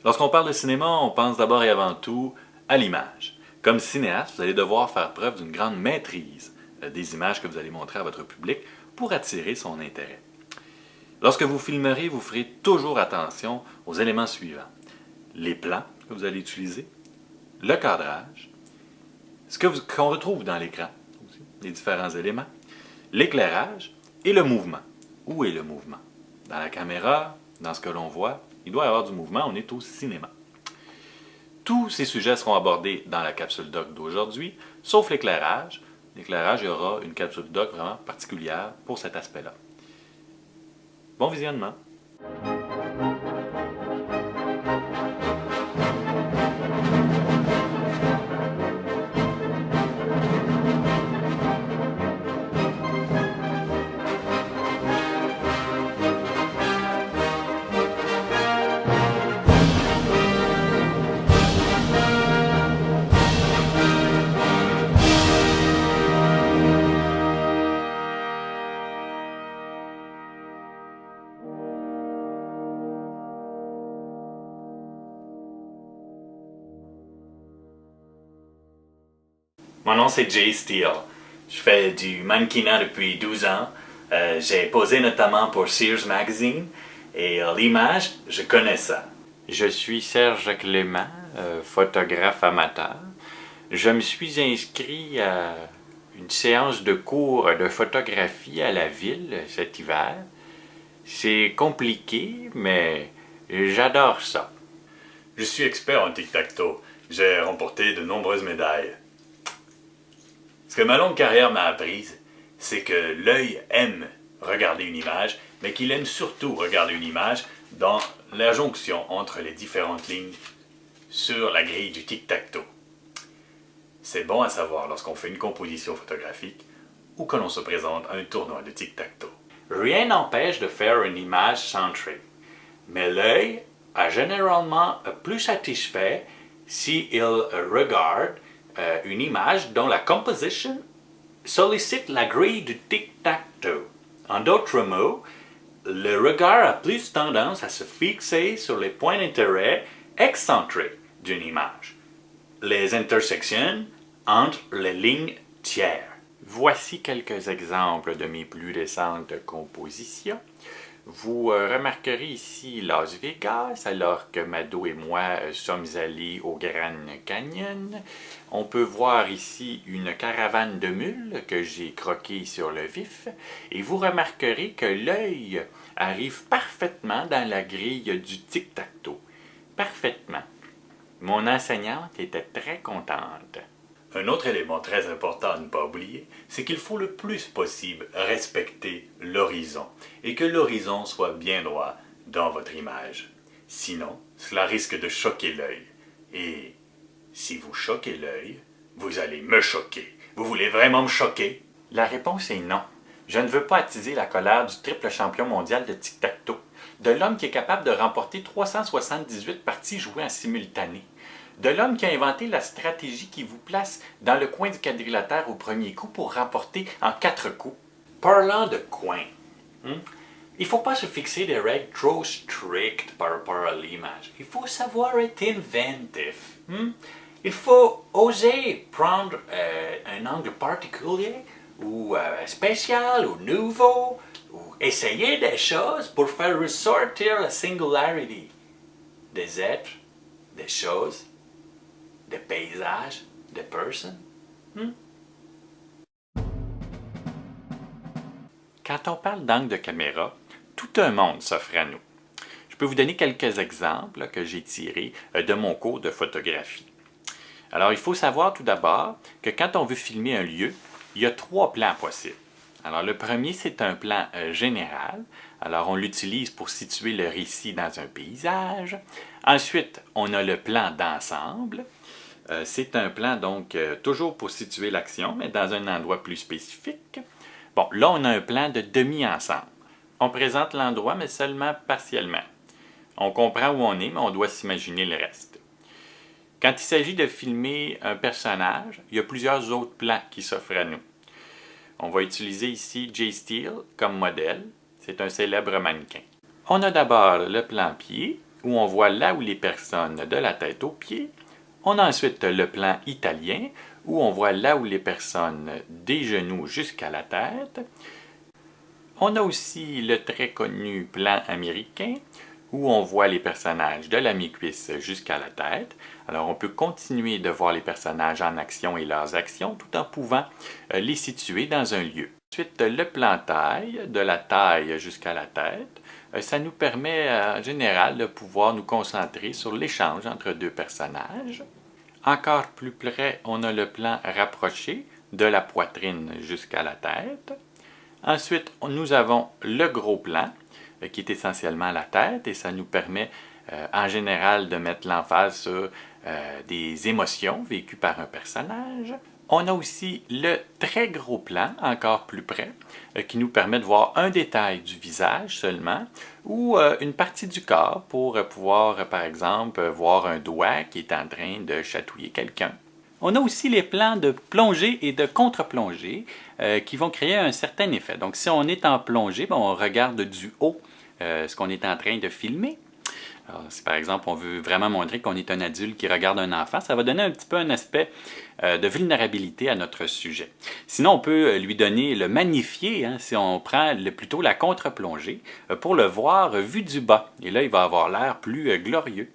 Lorsqu'on parle de cinéma, on pense d'abord et avant tout à l'image. Comme cinéaste, vous allez devoir faire preuve d'une grande maîtrise des images que vous allez montrer à votre public pour attirer son intérêt. Lorsque vous filmerez, vous ferez toujours attention aux éléments suivants. Les plans que vous allez utiliser, le cadrage, ce qu'on retrouve dans l'écran, les différents éléments, l'éclairage et le mouvement. Où est le mouvement? Dans la caméra, dans ce que l'on voit, il doit y avoir du mouvement, on est au cinéma. Tous ces sujets seront abordés dans la capsule doc d'aujourd'hui, sauf l'éclairage. L'éclairage, il y aura une capsule doc vraiment particulière pour cet aspect-là. Bon visionnement! Mon nom c'est Jay Steele. Je fais du mannequinat depuis 12 ans. J'ai posé notamment pour Sears Magazine et l'image, je connais ça. Je suis Serge Clément, photographe amateur. Je me suis inscrit à une séance de cours de photographie à la ville cet hiver. C'est compliqué, mais j'adore ça. Je suis expert en tic-tac-toe. J'ai remporté de nombreuses médailles. Ce que ma longue carrière m'a apprise, c'est que l'œil aime regarder une image, mais qu'il aime surtout regarder une image dans la jonction entre les différentes lignes sur la grille du tic-tac-toe. C'est bon à savoir lorsqu'on fait une composition photographique ou que l'on se présente à un tournoi de tic-tac-toe. Rien n'empêche de faire une image centrée, mais l'œil est généralement plus satisfait s'il regarde une image dont la composition sollicite la grille du tic-tac-toe. En d'autres mots, le regard a plus tendance à se fixer sur les points d'intérêt excentrés d'une image, les intersections entre les lignes tiers. Voici quelques exemples de mes plus récentes compositions. Vous remarquerez ici Las Vegas, alors que Mado et moi sommes allés au Grand Canyon. On peut voir ici une caravane de mules que j'ai croquée sur le vif. Et vous remarquerez que l'œil arrive parfaitement dans la grille du tic-tac-toe. Parfaitement. Mon enseignante était très contente. Un autre élément très important à ne pas oublier, c'est qu'il faut le plus possible respecter l'horizon et que l'horizon soit bien droit dans votre image. Sinon, cela risque de choquer l'œil. Et si vous choquez l'œil, vous allez me choquer. Vous voulez vraiment me choquer? La réponse est non. Je ne veux pas attiser la colère du triple champion mondial de tic-tac-toe, de l'homme qui est capable de remporter 378 parties jouées en simultané, de l'homme qui a inventé la stratégie qui vous place dans le coin du quadrilatère au premier coup pour remporter en 4 coups. Parlant de coin, il ne faut pas se fixer des règles trop strictes par rapport à l'image. Il faut savoir être inventif. Il faut oser prendre un angle particulier ou spécial ou nouveau ou essayer des choses pour faire ressortir la singularity des êtres, des choses, des paysages, des personnes. Quand on parle d'angle de caméra, tout un monde s'offre à nous. Je peux vous donner quelques exemples que j'ai tirés de mon cours de photographie. Alors, il faut savoir tout d'abord que quand on veut filmer un lieu, il y a 3 plans possibles. Alors, le premier, c'est un plan général. Alors, on l'utilise pour situer le récit dans un paysage. Ensuite, on a le plan d'ensemble. C'est un plan, donc, toujours pour situer l'action, mais dans un endroit plus spécifique. Bon, là, on a un plan de demi-ensemble. On présente l'endroit, mais seulement partiellement. On comprend où on est, mais on doit s'imaginer le reste. Quand il s'agit de filmer un personnage, il y a plusieurs autres plans qui s'offrent à nous. On va utiliser ici Jay Steele comme modèle. C'est un célèbre mannequin. On a d'abord le plan pied, où on voit là où les personnes de la tête aux pieds. On a ensuite le plan italien, où on voit là où les personnes des genoux jusqu'à la tête. On a aussi le très connu plan américain, où on voit les personnages de la mi-cuisse jusqu'à la tête. Alors, on peut continuer de voir les personnages en action et leurs actions, tout en pouvant les situer dans un lieu. Ensuite, le plan taille, de la taille jusqu'à la tête. Ça nous permet en général de pouvoir nous concentrer sur l'échange entre deux personnages. Encore plus près, on a le plan rapproché, de la poitrine jusqu'à la tête. Ensuite, nous avons le gros plan, qui est essentiellement la tête, et ça nous permet en général de mettre l'emphase sur des émotions vécues par un personnage. On a aussi le très gros plan, encore plus près, qui nous permet de voir un détail du visage seulement, ou une partie du corps pour pouvoir, par exemple, voir un doigt qui est en train de chatouiller quelqu'un. On a aussi les plans de plongée et de contre-plongée qui vont créer un certain effet. Donc, si on est en plongée, on regarde du haut ce qu'on est en train de filmer. Alors, si par exemple on veut vraiment montrer qu'on est un adulte qui regarde un enfant, ça va donner un petit peu un aspect de vulnérabilité à notre sujet. Sinon, on peut lui donner le magnifier, si on prend plutôt la contre-plongée, pour le voir vu du bas. Et là, il va avoir l'air plus glorieux,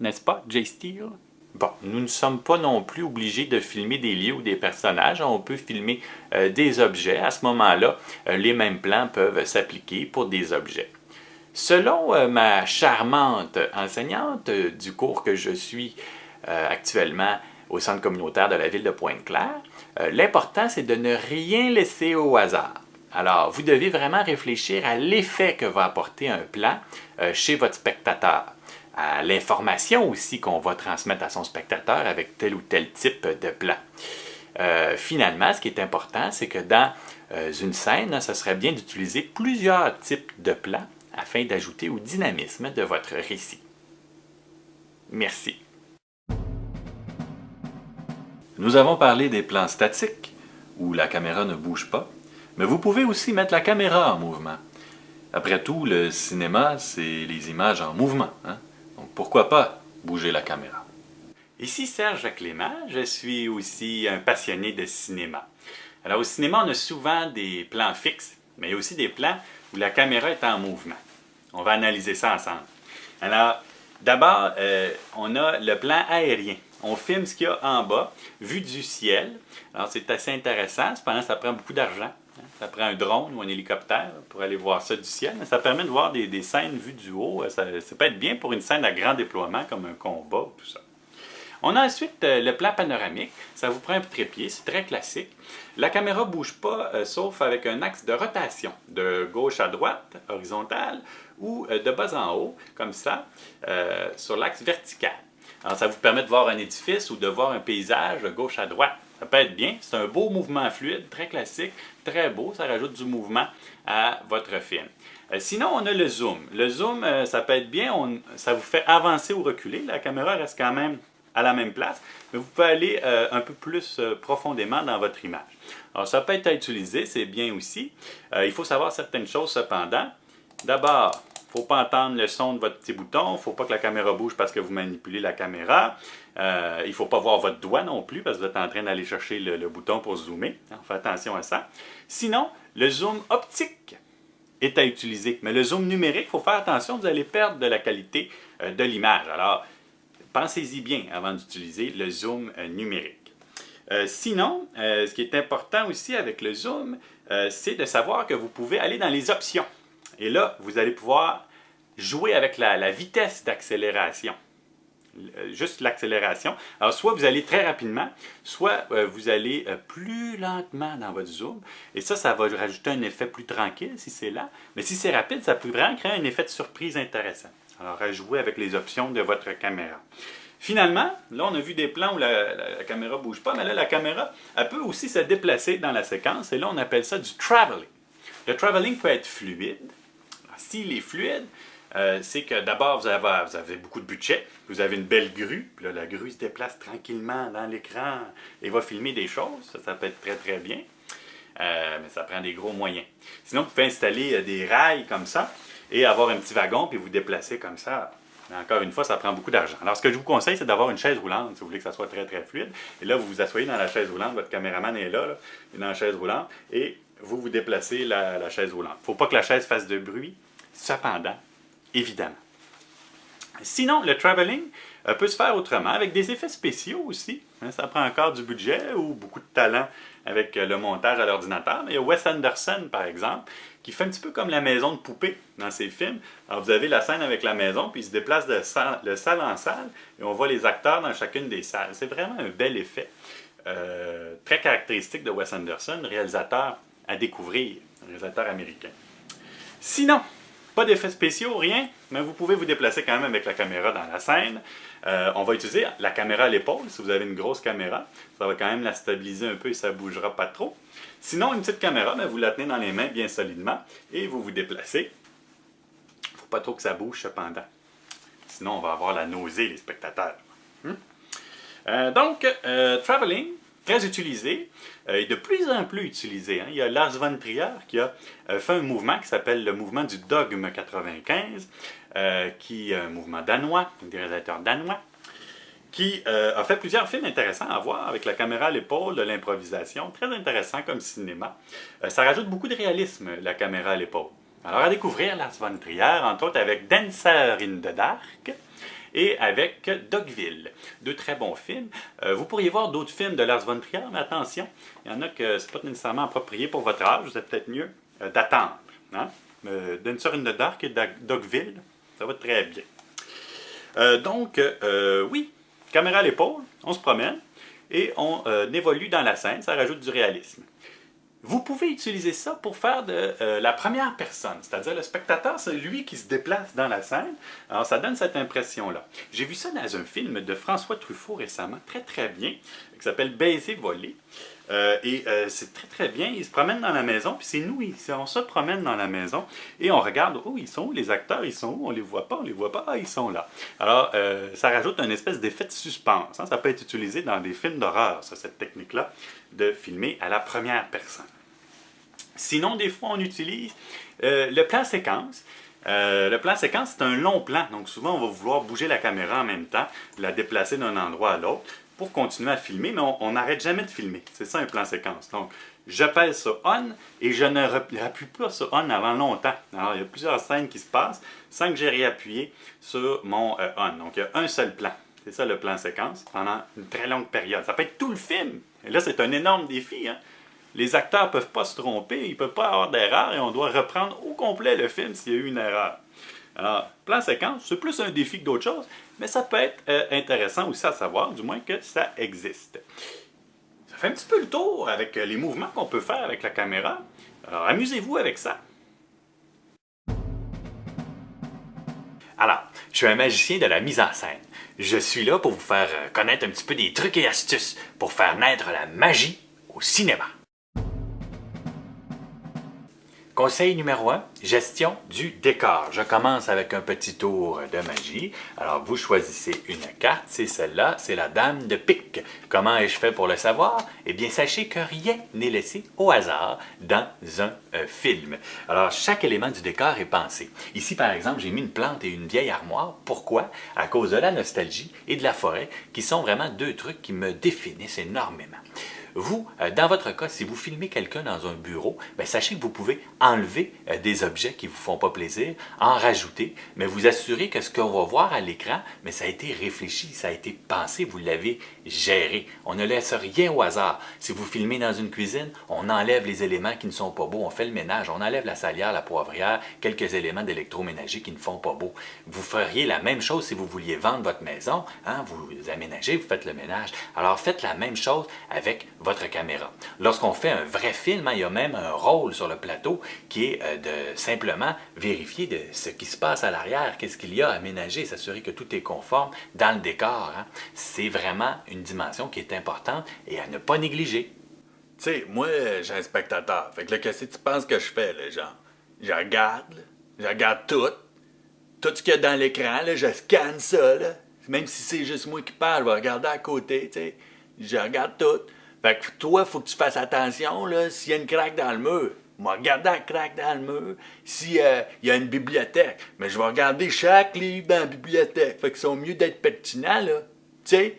n'est-ce pas, Jay Steele? Bon, nous ne sommes pas non plus obligés de filmer des lieux ou des personnages. On peut filmer des objets. À ce moment-là, les mêmes plans peuvent s'appliquer pour des objets. Selon ma charmante enseignante du cours que je suis actuellement au centre communautaire de la ville de Pointe-Claire, l'important, c'est de ne rien laisser au hasard. Alors, vous devez vraiment réfléchir à l'effet que va apporter un plan chez votre spectateur, à l'information aussi qu'on va transmettre à son spectateur avec tel ou tel type de plan. Finalement, ce qui est important, c'est que dans une scène, ce serait bien d'utiliser plusieurs types de plans afin d'ajouter au dynamisme de votre récit. Merci. Nous avons parlé des plans statiques, où la caméra ne bouge pas, mais vous pouvez aussi mettre la caméra en mouvement. Après tout, le cinéma, c'est les images en mouvement, Donc pourquoi pas bouger la caméra? Ici Serge Clément, je suis aussi un passionné de cinéma. Alors au cinéma, on a souvent des plans fixes, mais aussi des plans où la caméra est en mouvement. On va analyser ça ensemble. Alors, d'abord, on a le plan aérien. On filme ce qu'il y a en bas, vu du ciel. Alors, c'est assez intéressant. Cependant, ça prend beaucoup d'argent. Ça prend un drone ou un hélicoptère pour aller voir ça du ciel. Mais ça permet de voir des scènes vues du haut. Ça peut être bien pour une scène à grand déploiement, comme un combat ou tout ça. On a ensuite le plan panoramique. Ça vous prend un trépied, c'est très classique. La caméra ne bouge pas, sauf avec un axe de rotation, de gauche à droite, horizontale, ou de bas en haut, comme ça, sur l'axe vertical. Alors, ça vous permet de voir un édifice ou de voir un paysage de gauche à droite. Ça peut être bien. C'est un beau mouvement fluide, très classique, très beau. Ça rajoute du mouvement à votre film. Sinon, on a le zoom. Le zoom, ça peut être bien. Ça vous fait avancer ou reculer. La caméra reste quand même à la même place, mais vous pouvez aller un peu plus profondément dans votre image. Alors, ça peut être à utiliser, c'est bien aussi. Il faut savoir certaines choses cependant. D'abord, il ne faut pas entendre le son de votre petit bouton. Il ne faut pas que la caméra bouge parce que vous manipulez la caméra. Il ne faut pas voir votre doigt non plus parce que vous êtes en train d'aller chercher le bouton pour zoomer. Alors, faites attention à ça. Sinon, le zoom optique est à utiliser. Mais le zoom numérique, il faut faire attention, vous allez perdre de la qualité de l'image. Alors, pensez-y bien avant d'utiliser le zoom numérique. Sinon, ce qui est important aussi avec le zoom, c'est de savoir que vous pouvez aller dans les options. Et là, vous allez pouvoir jouer avec la vitesse d'accélération. Juste l'accélération. Alors, soit vous allez très rapidement, soit vous allez plus lentement dans votre zoom. Et ça va rajouter un effet plus tranquille si c'est lent. Mais si c'est rapide, ça peut vraiment créer un effet de surprise intéressant. Alors, à jouer avec les options de votre caméra. Finalement, là, on a vu des plans où la caméra ne bouge pas, mais là, la caméra, elle peut aussi se déplacer dans la séquence. Et là, on appelle ça du travelling. Le travelling peut être fluide. S'il est fluide, c'est que d'abord, vous avez beaucoup de budget, vous avez une belle grue, puis là, la grue se déplace tranquillement dans l'écran et va filmer des choses. Ça peut être très, très bien, mais ça prend des gros moyens. Sinon, vous pouvez installer des rails comme ça et avoir un petit wagon, puis vous déplacer comme ça Mais encore une fois, ça prend beaucoup d'argent. Alors, ce que je vous conseille, c'est d'avoir une chaise roulante, si vous voulez que ça soit très, très fluide. Et là, vous vous asseyez dans la chaise roulante, votre caméraman est là, il est dans la chaise roulante, et vous vous déplacez la chaise roulante. Il ne faut pas que la chaise fasse de bruit, cependant, évidemment. Sinon, le traveling peut se faire autrement, avec des effets spéciaux aussi. Ça prend encore du budget ou beaucoup de talent avec le montage à l'ordinateur. Mais il y a Wes Anderson, par exemple, qui fait un petit peu comme la maison de poupée dans ses films. Alors, vous avez la scène avec la maison, puis il se déplace de salle en salle, et on voit les acteurs dans chacune des salles. C'est vraiment un bel effet, très caractéristique de Wes Anderson, réalisateur à découvrir, réalisateur américain. Sinon, pas d'effets spéciaux, rien, mais vous pouvez vous déplacer quand même avec la caméra dans la scène. On va utiliser la caméra à l'épaule, si vous avez une grosse caméra. Ça va quand même la stabiliser un peu et ça ne bougera pas trop. Sinon, une petite caméra, mais vous la tenez dans les mains bien solidement et vous vous déplacez. Il ne faut pas trop que ça bouge cependant. Sinon, on va avoir la nausée, les spectateurs. Donc, traveling, très utilisé, et de plus en plus utilisé. Il y a Lars von Trier qui a fait un mouvement qui s'appelle le mouvement du dogme 95, qui est un mouvement danois, des réalisateurs danois, qui a fait plusieurs films intéressants à voir avec la caméra à l'épaule, de l'improvisation, très intéressant comme cinéma. Ça rajoute beaucoup de réalisme, la caméra à l'épaule. Alors à découvrir Lars von Trier, entre autres avec Dancer in the Dark, et avec Dogville. Deux très bons films. Vous pourriez voir d'autres films de Lars von Trier, mais attention, il y en a que ce n'est pas nécessairement approprié pour votre âge, vous êtes peut-être mieux d'attendre. Hein? Dancer in the Dark et Dogville, ça va très bien. Donc, oui, caméra à l'épaule, on se promène et on évolue dans la scène, ça rajoute du réalisme. Vous pouvez utiliser ça pour faire de la première personne, c'est-à-dire le spectateur, c'est lui qui se déplace dans la scène. Alors, ça donne cette impression-là. J'ai vu ça dans un film de François Truffaut récemment, très très bien, qui s'appelle Baiser volé. C'est très très bien, il se promène dans la maison, puis c'est nous, on se promène dans la maison et on regarde, oh, ils sont où, les acteurs, ils sont où, on les voit pas, ah, ils sont là. Alors, ça rajoute une espèce d'effet de suspense. Ça peut être utilisé dans des films d'horreur, cette technique-là, de filmer à la première personne. Sinon, des fois, on utilise le plan séquence. Le plan séquence, c'est un long plan, donc souvent, on va vouloir bouger la caméra en même temps, la déplacer d'un endroit à l'autre, pour continuer à filmer, mais on n'arrête jamais de filmer. C'est ça un plan séquence. Donc, je pèse sur On et je ne rappuie pas sur On avant longtemps. Alors, il y a plusieurs scènes qui se passent sans que j'ai réappuyé sur mon On. Donc, il y a un seul plan. C'est ça le plan séquence pendant une très longue période. Ça peut être tout le film. Et là, c'est un énorme défi. Hein? Les acteurs ne peuvent pas se tromper, ils ne peuvent pas avoir d'erreur et on doit reprendre au complet le film s'il y a eu une erreur. Alors, plan séquence, c'est plus un défi que d'autres choses, mais ça peut être intéressant aussi à savoir, du moins que ça existe. Ça fait un petit peu le tour avec les mouvements qu'on peut faire avec la caméra. Alors, amusez-vous avec ça. Alors, je suis un magicien de la mise en scène. Je suis là pour vous faire connaître un petit peu des trucs et astuces pour faire naître la magie au cinéma. Conseil numéro 1, gestion du décor. Je commence avec un petit tour de magie. Alors, vous choisissez une carte, c'est celle-là, c'est la dame de pique. Comment ai-je fait pour le savoir? Eh bien, sachez que rien n'est laissé au hasard dans un film. Alors, chaque élément du décor est pensé. Ici, par exemple, j'ai mis une plante et une vieille armoire. Pourquoi? À cause de la nostalgie et de la forêt, qui sont vraiment deux trucs qui me définissent énormément. Vous, dans votre cas, si vous filmez quelqu'un dans un bureau, bien, sachez que vous pouvez enlever des objets qui ne vous font pas plaisir, en rajouter, mais vous assurez que ce qu'on va voir à l'écran, mais ça a été réfléchi, ça a été pensé, vous l'avez géré. On ne laisse rien au hasard. Si vous filmez dans une cuisine, on enlève les éléments qui ne sont pas beaux, on fait le ménage, on enlève la salière, la poivrière, quelques éléments d'électroménager qui ne font pas beau. Vous feriez la même chose si vous vouliez vendre votre maison, hein, vous aménagez, vous faites le ménage. Alors faites la même chose avec votre caméra. Lorsqu'on fait un vrai film, hein, il y a même un rôle sur le plateau qui est de simplement vérifier de ce qui se passe à l'arrière, qu'est-ce qu'il y a à aménager, s'assurer que tout est conforme dans le décor. Hein. C'est vraiment une dimension qui est importante et à ne pas négliger. Tu sais, moi, j'ai un spectateur. Fait que là, qu'est-ce que tu penses que je fais, là, genre? Je regarde tout. Tout ce qu'il y a dans l'écran, là, je scanne ça, là. Même si c'est juste moi qui parle, je vais regarder à côté, tu sais. Je regarde tout. Fait que toi, il faut que tu fasses attention, là, s'il y a une craque dans le mur. m'a regardé à craque dans le mur s'il y a une bibliothèque. Mais je vais regarder chaque livre dans la bibliothèque. Fait qu'ils sont mieux d'être pertinents, là. Tu sais?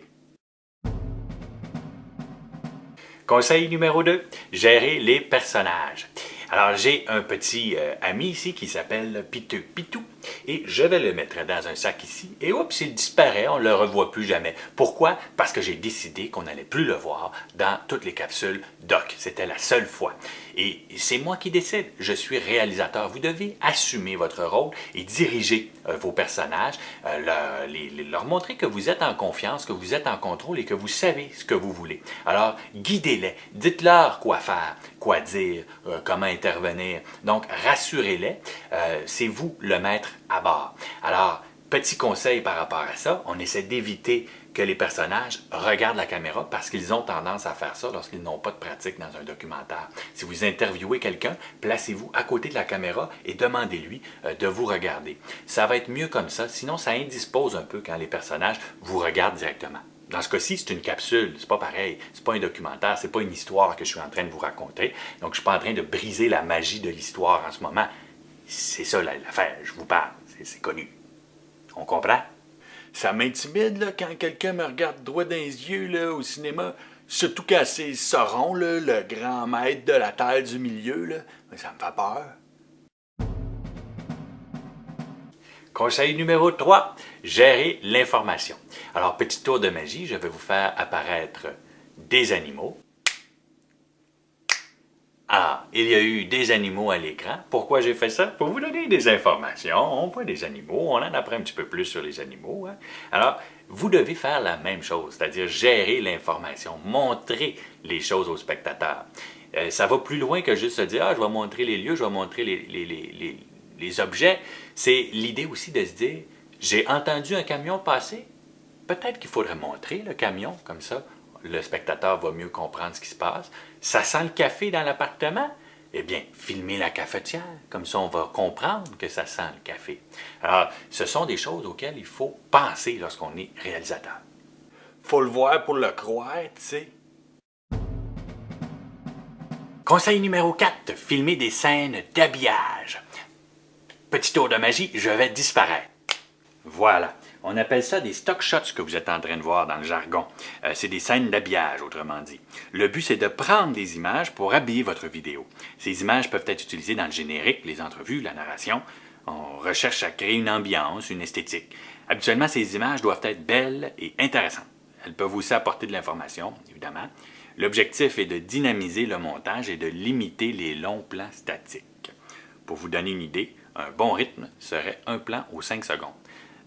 Conseil numéro 2, gérer les personnages. Alors, j'ai un petit ami ici qui s'appelle Pitou, et je vais le mettre dans un sac ici, et oups, il disparaît, on ne le revoit plus jamais. Pourquoi? Parce que j'ai décidé qu'on n'allait plus le voir dans toutes les capsules Doc. C'était la seule fois. Et c'est moi qui décide, je suis réalisateur. Vous devez assumer votre rôle et diriger vos personnages, leur montrer que vous êtes en confiance, que vous êtes en contrôle et que vous savez ce que vous voulez. Alors, guidez-les, dites-leur quoi faire, quoi dire, comment intervenir. Donc, rassurez-les, c'est vous le maître à bord. Alors, petit conseil par rapport à ça, on essaie d'éviter que les personnages regardent la caméra parce qu'ils ont tendance à faire ça lorsqu'ils n'ont pas de pratique dans un documentaire. Si vous interviewez quelqu'un, placez-vous à côté de la caméra et demandez-lui de vous regarder. Ça va être mieux comme ça, sinon ça indispose un peu quand les personnages vous regardent directement. Dans ce cas-ci, c'est une capsule, c'est pas pareil, c'est pas un documentaire, c'est pas une histoire que je suis en train de vous raconter. Donc, je suis pas en train de briser la magie de l'histoire en ce moment. C'est ça l'affaire, je vous parle, c'est connu. On comprend? Ça m'intimide là, quand quelqu'un me regarde droit dans les yeux là, au cinéma. Surtout quand c'est Sauron, là, le grand maître de la terre du milieu. Là. Mais ça me fait peur. Conseil numéro 3, gérer l'information. Alors, petit tour de magie, je vais vous faire apparaître des animaux. Ah, il y a eu des animaux à l'écran. Pourquoi j'ai fait ça? Pour vous donner des informations. On voit des animaux, on en apprend un petit peu plus sur les animaux. Hein? Alors, vous devez faire la même chose, c'est-à-dire gérer l'information, montrer les choses aux spectateurs. Ça va plus loin que juste se dire « Ah, je vais montrer les lieux, je vais montrer les objets ». C'est l'idée aussi de se dire « J'ai entendu un camion passer. Peut-être qu'il faudrait montrer le camion, comme ça. » Le spectateur va mieux comprendre ce qui se passe. Ça sent le café dans l'appartement? Eh bien, filmez la cafetière. Comme ça, on va comprendre que ça sent le café. Alors, ce sont des choses auxquelles il faut penser lorsqu'on est réalisateur. Faut le voir pour le croire, tu sais. Conseil numéro 4, filmer des scènes d'habillage. Petit tour de magie, je vais disparaître. Voilà. On appelle ça des stock shots que vous êtes en train de voir dans le jargon. C'est des scènes d'habillage, autrement dit. Le but, c'est de prendre des images pour habiller votre vidéo. Ces images peuvent être utilisées dans le générique, les entrevues, la narration. On recherche à créer une ambiance, une esthétique. Habituellement, ces images doivent être belles et intéressantes. Elles peuvent aussi apporter de l'information, évidemment. L'objectif est de dynamiser le montage et de limiter les longs plans statiques. Pour vous donner une idée, un bon rythme serait un plan aux 5 secondes.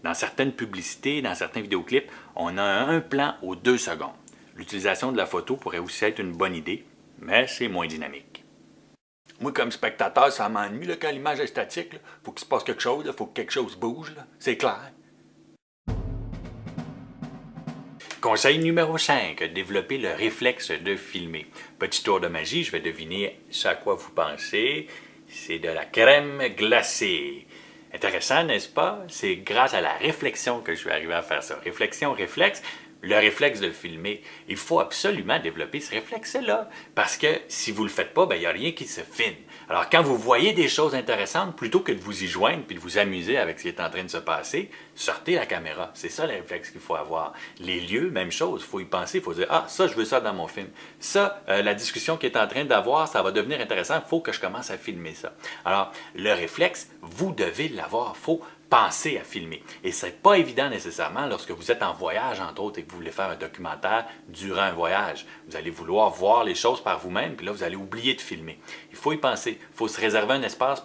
Dans certaines publicités, dans certains vidéoclips, on a un plan aux 2 secondes. L'utilisation de la photo pourrait aussi être une bonne idée, mais c'est moins dynamique. Moi, comme spectateur, ça m'ennuie là, quand l'image est statique. Il faut qu'il se passe quelque chose, il faut que quelque chose bouge. C'est clair. Conseil numéro 5, développer le réflexe de filmer. Petit tour de magie, je vais deviner ce à quoi vous pensez. C'est de la crème glacée. Intéressant, n'est-ce pas? C'est grâce à la réflexion que je suis arrivé à faire ça. Réflexion, réflexe, le réflexe de filmer. Il faut absolument développer ce réflexe-là, parce que si vous ne le faites pas, il n'y a rien qui se filme. Alors, quand vous voyez des choses intéressantes, plutôt que de vous y joindre puis de vous amuser avec ce qui est en train de se passer, sortez la caméra. C'est ça le réflexe qu'il faut avoir. Les lieux, même chose, il faut y penser, il faut dire « Ah, ça, je veux ça dans mon film. Ça, la discussion qui est en train d'avoir, ça va devenir intéressant, il faut que je commence à filmer ça. » Alors, le réflexe, vous devez l'avoir, il faut penser à filmer. Et ce n'est pas évident nécessairement lorsque vous êtes en voyage, entre autres, et que vous voulez faire un documentaire durant un voyage. Vous allez vouloir voir les choses par vous-même, puis là, vous allez oublier de filmer. Il faut y penser. Il faut se réserver un espace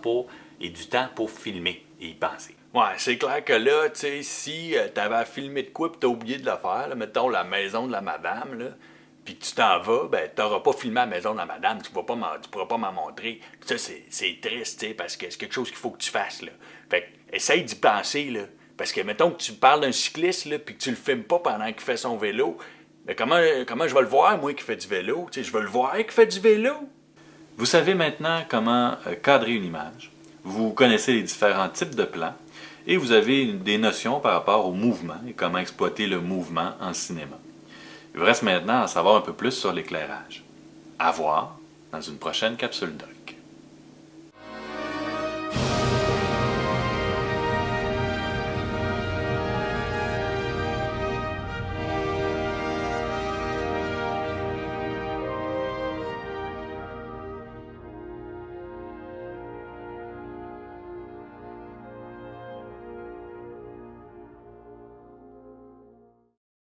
et du temps pour filmer et y penser. Ouais, c'est clair que là, tu sais, si tu avais à filmer de quoi et tu as oublié de le faire, là, mettons la maison de la madame, là, puis que tu t'en vas, ben, tu n'auras pas filmé la maison de la madame, tu ne pourras pas m'en montrer. Ça, c'est triste, tu sais, parce que c'est quelque chose qu'il faut que tu fasses, là. Fait que, essaye d'y penser, là. Parce que, mettons que tu parles d'un cycliste, là, puis que tu le filmes pas pendant qu'il fait son vélo, mais comment je vais le voir, moi, qui fait du vélo? Tu sais, je veux le voir qui fait du vélo. Vous savez maintenant comment cadrer une image. Vous connaissez les différents types de plans et vous avez des notions par rapport au mouvement et comment exploiter le mouvement en cinéma. Il vous reste maintenant à savoir un peu plus sur l'éclairage. À voir dans une prochaine capsule Doc.